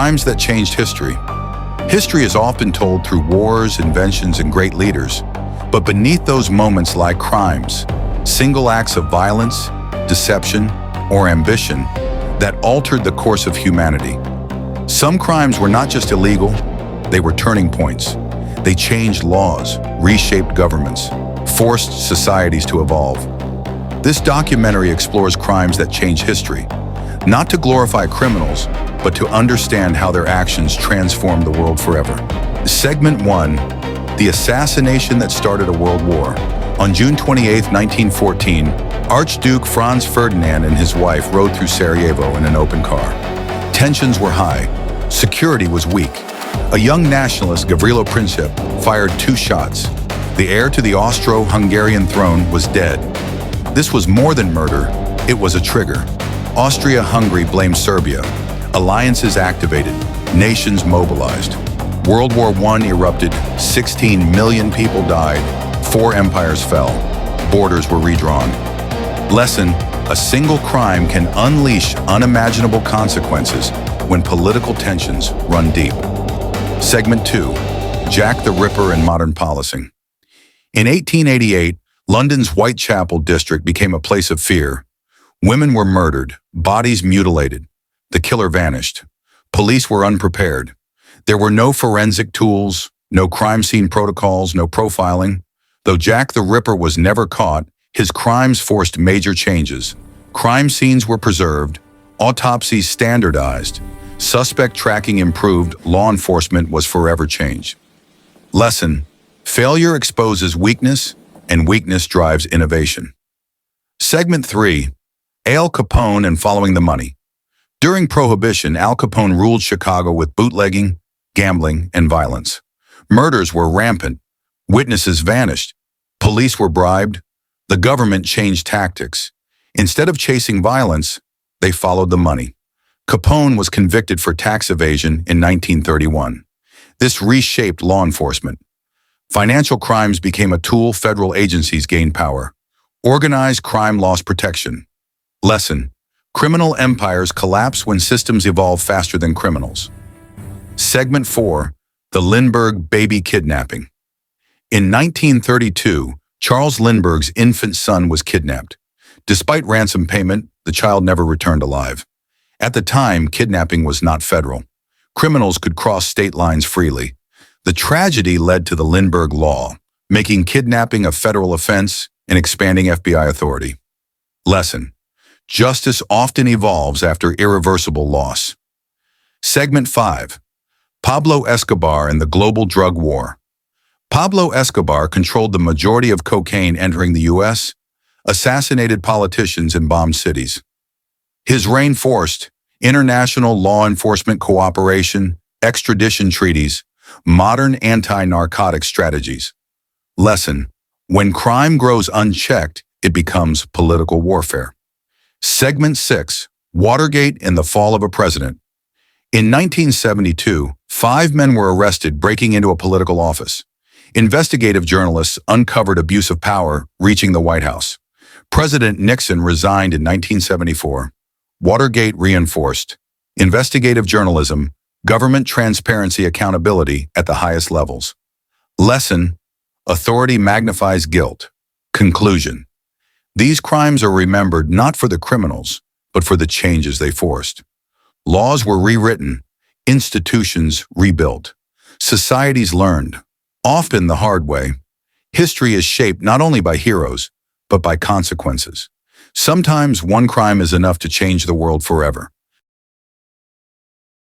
Crimes that changed history. History is often told through wars, inventions, and great leaders. But beneath those moments lie crimes, single acts of violence, deception, or ambition that altered the course of humanity. Some crimes were not just illegal, they were turning points. They changed laws, reshaped governments, forced societies to evolve. This documentary explores crimes that change history, not to glorify criminals, but to understand how their actions transformed the world forever. Segment 1, the assassination that started a world war. On June 28, 1914, Archduke Franz Ferdinand and his wife rode through Sarajevo in an open car. Tensions were high. Security was weak. A young nationalist, Gavrilo Princip, fired 2 shots. The heir to the Austro-Hungarian throne was dead. This was more than murder, it was a trigger. Austria-Hungary blamed Serbia. Alliances activated, nations mobilized. World War I erupted, 16 million people died, 4 empires fell, borders were redrawn. Lesson: a single crime can unleash unimaginable consequences when political tensions run deep. Segment 2, Jack the Ripper and modern policing. In 1888, London's Whitechapel district became a place of fear. Women were murdered, bodies mutilated. The killer vanished. Police were unprepared. There were no forensic tools, no crime scene protocols, no profiling. Though Jack the Ripper was never caught, his crimes forced major changes. Crime scenes were preserved, autopsies standardized, suspect tracking improved, law enforcement was forever changed. Lesson: failure exposes weakness, and weakness drives innovation. Segment 3, Al Capone and following the money. During Prohibition, Al Capone ruled Chicago with bootlegging, gambling, and violence. Murders were rampant. Witnesses vanished. Police were bribed. The government changed tactics. Instead of chasing violence, they followed the money. Capone was convicted for tax evasion in 1931. This reshaped law enforcement. Financial crimes became a tool federal agencies gained power. Organized crime lost protection. Lesson: criminal empires collapse when systems evolve faster than criminals. Segment 4, the Lindbergh baby kidnapping. In 1932, Charles Lindbergh's infant son was kidnapped. Despite ransom payment, the child never returned alive. At the time, kidnapping was not federal. Criminals could cross state lines freely. The tragedy led to the Lindbergh Law, making kidnapping a federal offense and expanding FBI authority. Lesson: justice often evolves after irreversible loss. Segment 5, Pablo Escobar and the global drug war. Pablo Escobar controlled the majority of cocaine entering the U.S., assassinated politicians, and bombed cities. His reign forced international law enforcement cooperation, extradition treaties, modern anti-narcotic strategies. Lesson: when crime grows unchecked, it becomes political warfare. Segment 6, Watergate and the fall of a president. In 1972, 5 men were arrested breaking into a political office. Investigative journalists uncovered abuse of power reaching the White House. President Nixon resigned in 1974. Watergate reinforced investigative journalism, government transparency, accountability at the highest levels. Lesson: authority magnifies guilt. Conclusion: these crimes are remembered not for the criminals, but for the changes they forced. Laws were rewritten, institutions rebuilt, societies learned, often the hard way. History is shaped not only by heroes, but by consequences. Sometimes one crime is enough to change the world forever.